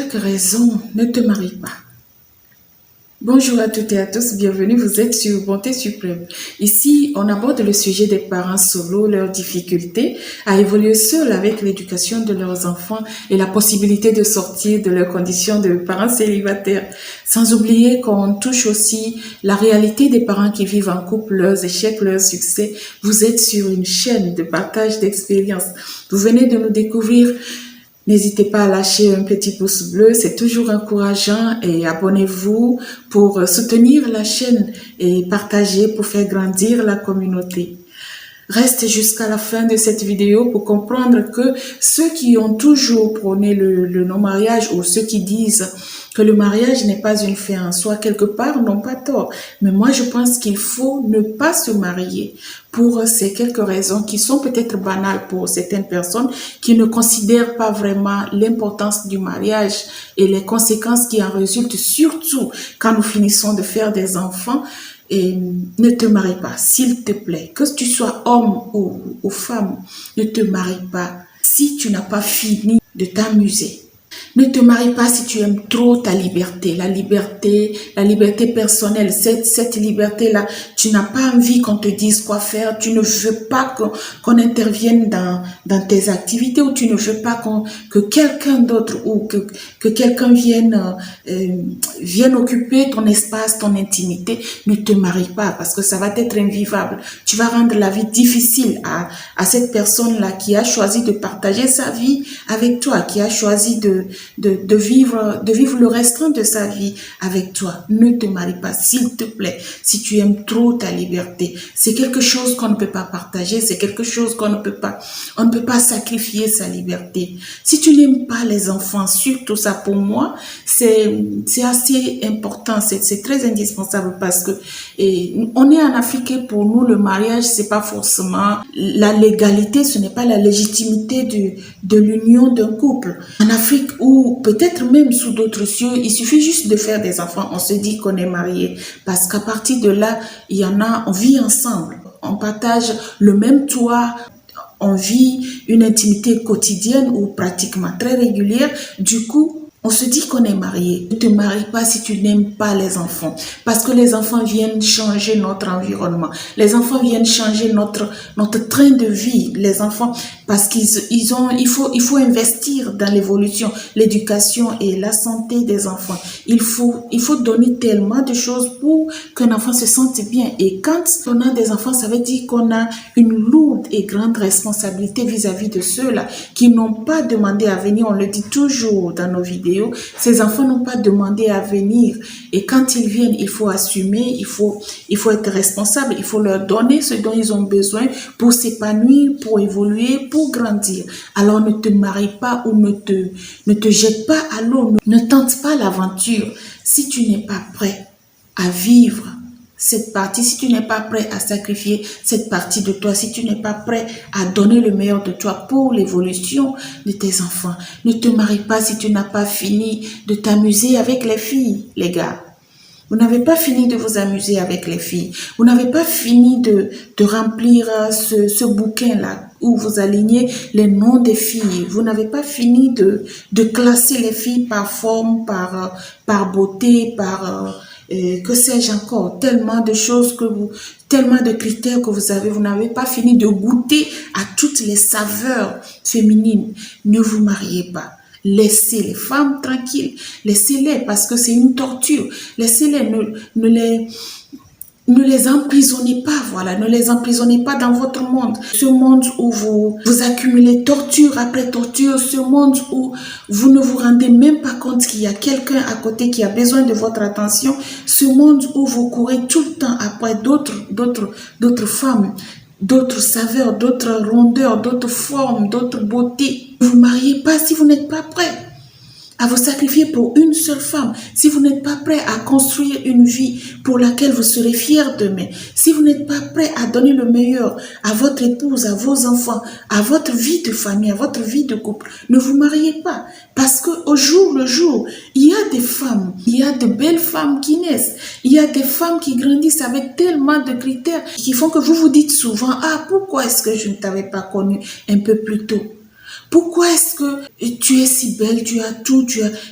quelques raisons, ne te marie pas. Bonjour à toutes et à tous, bienvenue, vous êtes sur Bonté Suprême. Ici, on aborde le sujet des parents solos, leurs difficultés à évoluer seuls avec l'éducation de leurs enfants et la possibilité de sortir de leurs conditions de parents célibataires. Sans oublier qu'on touche aussi la réalité des parents qui vivent en couple, leurs échecs, leurs succès. Vous êtes sur une chaîne de partage d'expériences. Vous venez de nous découvrir. N'hésitez pas à lâcher un petit pouce bleu, c'est toujours encourageant, et abonnez-vous pour soutenir la chaîne et partager pour faire grandir la communauté. Reste jusqu'à la fin de cette vidéo pour comprendre que ceux qui ont toujours prôné le non-mariage ou ceux qui disent que le mariage n'est pas une fin en soi, quelque part, n'ont pas tort. Mais moi, je pense qu'il faut ne pas se marier pour ces quelques raisons qui sont peut-être banales pour certaines personnes qui ne considèrent pas vraiment l'importance du mariage et les conséquences qui en résultent, surtout quand nous finissons de faire des enfants. Et ne te marie pas, s'il te plaît. Que tu sois homme ou femme, ne te marie pas si tu n'as pas fini de t'amuser. Ne te marie pas si tu aimes trop ta liberté, la liberté personnelle, cette liberté-là. Tu n'as pas envie qu'on te dise quoi faire, tu ne veux pas qu'on intervienne dans tes activités, ou tu ne veux pas que quelqu'un d'autre ou que quelqu'un vienne occuper ton espace, ton intimité. Ne te marie pas parce que ça va être invivable. Tu vas rendre la vie difficile à cette personne-là qui a choisi de partager sa vie avec toi, qui a choisi de vivre le restant de sa vie avec toi. Ne te marie pas, s'il te plaît, si tu aimes trop ta liberté. C'est quelque chose qu'on ne peut pas partager, c'est quelque chose on ne peut pas sacrifier sa liberté. Si tu n'aimes pas les enfants, surtout ça pour moi, c'est assez important, c'est très indispensable parce que on est en Afrique et pour nous, le mariage, c'est pas forcément la légalité, ce n'est pas la légitimité de l'union d'un couple. En Afrique, ou peut-être même sous d'autres cieux, il suffit juste de faire des enfants, on se dit qu'on est marié, parce qu'à partir de là, on vit ensemble, on partage le même toit, on vit une intimité quotidienne ou pratiquement très régulière. Du coup, on se dit qu'on est marié. Ne te marie pas si tu n'aimes pas les enfants. Parce que les enfants viennent changer notre environnement. Les enfants viennent changer notre train de vie. Les enfants, parce il faut investir dans l'évolution, l'éducation et la santé des enfants. Il faut donner tellement de choses pour qu'un enfant se sente bien. Et quand on a des enfants, ça veut dire qu'on a une lourde et grande responsabilité vis-à-vis de ceux-là qui n'ont pas demandé à venir. On le dit toujours dans nos vidéos. Ces enfants n'ont pas demandé à venir, et quand ils viennent, il faut assumer, il faut être responsable, il faut leur donner ce dont ils ont besoin pour s'épanouir, pour évoluer, pour grandir. Alors ne te marie pas ou ne te jette pas à l'eau, ne tente pas l'aventure si tu n'es pas prêt à vivre cette partie, si tu n'es pas prêt à sacrifier cette partie de toi, si tu n'es pas prêt à donner le meilleur de toi pour l'évolution de tes enfants. Ne te marie pas si tu n'as pas fini de t'amuser avec les filles, les gars. Vous n'avez pas fini de vous amuser avec les filles. Vous n'avez pas fini de remplir ce bouquin-là où vous alignez les noms des filles. Vous n'avez pas fini de classer les filles par forme, par beauté, que sais-je encore, tellement de choses tellement de critères que vous n'avez pas fini de goûter à toutes les saveurs féminines. Ne vous mariez pas. Laissez les femmes tranquilles. Laissez-les parce que c'est une torture. Laissez-les, ne les emprisonnez pas, voilà, ne les emprisonnez pas dans votre monde. Ce monde où vous accumulez torture après torture, ce monde où vous ne vous rendez même pas compte qu'il y a quelqu'un à côté qui a besoin de votre attention, ce monde où vous courez tout le temps après d'autres femmes, d'autres saveurs, d'autres rondeurs, d'autres formes, d'autres beautés. Ne vous mariez pas si vous n'êtes pas prêt à vous sacrifier pour une seule femme, si vous n'êtes pas prêt à construire une vie pour laquelle vous serez fiers demain, si vous n'êtes pas prêt à donner le meilleur à votre épouse, à vos enfants, à votre vie de famille, à votre vie de couple, ne vous mariez pas. Parce qu'au jour le jour, il y a des femmes, il y a de belles femmes qui naissent, il y a des femmes qui grandissent avec tellement de critères qui font que vous vous dites souvent « Ah, pourquoi est-ce que je ne t'avais pas connu un peu plus tôt ?» Pourquoi est-ce que tu es si belle, tu as tout,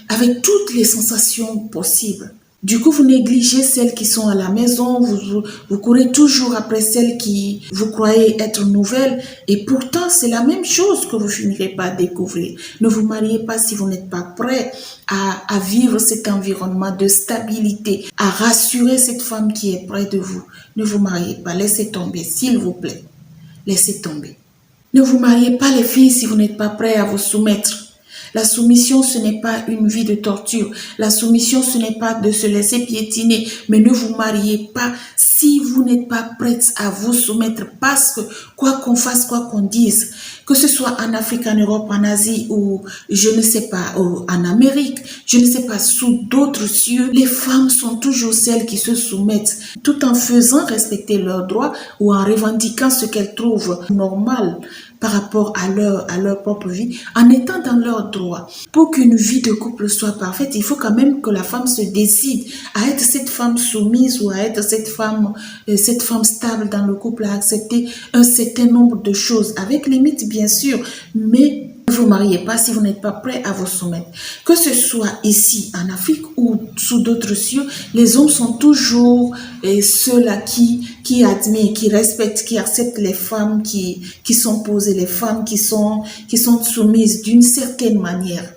avec toutes les sensations possibles? Du coup, vous négligez celles qui sont à la maison, vous courez toujours après celles qui vous croyez être nouvelles, et pourtant c'est la même chose que vous finirez par découvrir. Ne vous mariez pas si vous n'êtes pas prêt à vivre cet environnement de stabilité, à rassurer cette femme qui est près de vous. Ne vous mariez pas, laissez tomber, s'il vous plaît. Laissez tomber. Ne vous mariez pas les filles si vous n'êtes pas prêt à vous soumettre. La soumission, ce n'est pas une vie de torture. La soumission, ce n'est pas de se laisser piétiner. Mais ne vous mariez pas si vous n'êtes pas prête à vous soumettre. Parce que quoi qu'on fasse, quoi qu'on dise, que ce soit en Afrique, en Europe, en Asie ou je ne sais pas, en Amérique, je ne sais pas, sous d'autres cieux, les femmes sont toujours celles qui se soumettent tout en faisant respecter leurs droits ou en revendiquant ce qu'elles trouvent normal par rapport à leur propre vie, en étant dans leurs droits. Pour qu'une vie de couple soit parfaite, il faut quand même que la femme se décide à être cette femme soumise ou à être cette femme stable dans le couple, à accepter un certain nombre de choses, avec limite bien sûr, mais ne vous mariez pas si vous n'êtes pas prêt à vous soumettre. Que ce soit ici en Afrique ou sous d'autres cieux, les hommes sont toujours ceux-là qui admirent, qui respectent, qui acceptent les femmes qui sont posées, les femmes qui sont soumises d'une certaine manière.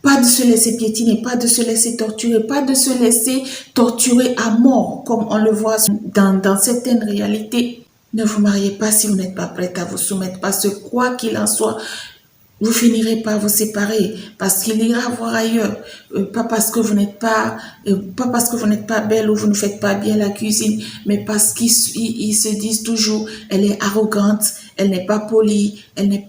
Pas de se laisser piétiner, pas de se laisser torturer, pas de se laisser torturer à mort, comme on le voit dans certaines réalités. Ne vous mariez pas si vous n'êtes pas prête à vous soumettre, parce que quoi qu'il en soit, vous finirez par vous séparer parce qu'il ira voir ailleurs. Pas parce que vous n'êtes pas belle ou vous ne faites pas bien la cuisine, mais parce qu'ils se disent toujours, elle est arrogante, elle n'est pas polie, elle n'est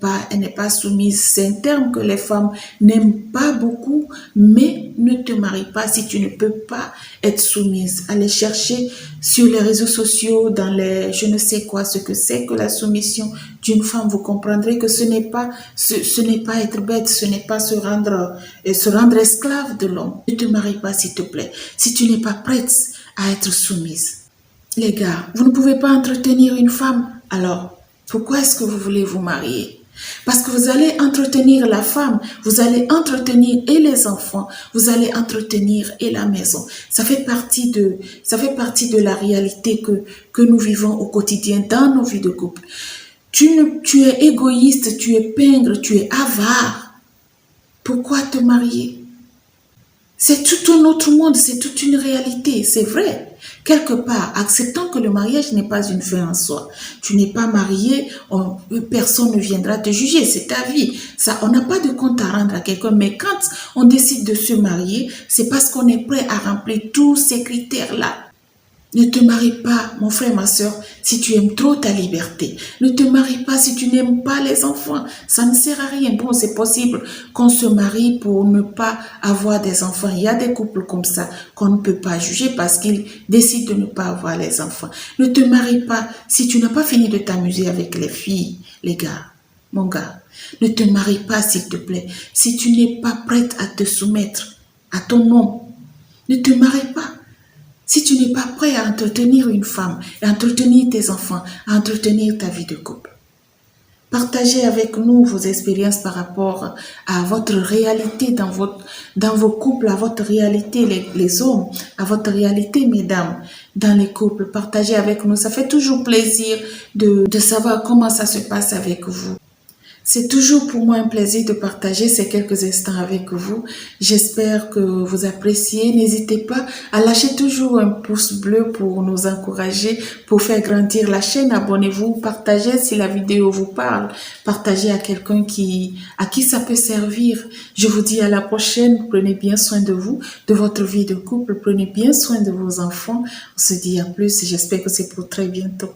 pas soumise. C'est un terme que les femmes n'aiment pas beaucoup, mais ne te marie pas si tu ne peux pas être soumise. Allez chercher sur les réseaux sociaux, dans les je ne sais quoi, ce que c'est que la soumission d'une femme. Vous comprendrez que ce n'est pas être bête, ce n'est pas se rendre esclave de l'homme. Ne te marie pas, s'il te plaît, si tu n'es pas prête à être soumise. Les gars, vous ne pouvez pas entretenir une femme, alors pourquoi est-ce que vous voulez vous marier? Parce que vous allez entretenir la femme, vous allez entretenir et les enfants, vous allez entretenir et la maison. Ça fait partie de la réalité que nous vivons au quotidien dans nos vies de couple. Tu es égoïste, tu es pingre, tu es avare. Pourquoi te marier? C'est tout un autre monde, c'est toute une réalité, c'est vrai. Quelque part, acceptant que le mariage n'est pas une fin en soi. Tu n'es pas marié, personne ne viendra te juger, c'est ta vie. Ça, on n'a pas de compte à rendre à quelqu'un, mais quand on décide de se marier, c'est parce qu'on est prêt à remplir tous ces critères-là. Ne te marie pas, mon frère, ma soeur, si tu aimes trop ta liberté. Ne te marie pas si tu n'aimes pas les enfants. Ça ne sert à rien. Bon, c'est possible qu'on se marie pour ne pas avoir des enfants. Il y a des couples comme ça qu'on ne peut pas juger parce qu'ils décident de ne pas avoir les enfants. Ne te marie pas si tu n'as pas fini de t'amuser avec les filles, les gars. Mon gars, ne te marie pas, s'il te plaît, si tu n'es pas prête à te soumettre à ton homme. Ne te marie pas. Si tu n'es pas prêt à entretenir une femme, à entretenir tes enfants, à entretenir ta vie de couple. Partagez avec nous vos expériences par rapport à votre réalité dans vos couples, à votre réalité les hommes, à votre réalité mesdames dans les couples. Partagez avec nous, ça fait toujours plaisir de savoir comment ça se passe avec vous. C'est toujours pour moi un plaisir de partager ces quelques instants avec vous. J'espère que vous appréciez. N'hésitez pas à lâcher toujours un pouce bleu pour nous encourager, pour faire grandir la chaîne. Abonnez-vous, partagez si la vidéo vous parle. Partagez à quelqu'un à qui ça peut servir. Je vous dis à la prochaine. Prenez bien soin de vous, de votre vie de couple. Prenez bien soin de vos enfants. On se dit à plus. J'espère que c'est pour très bientôt.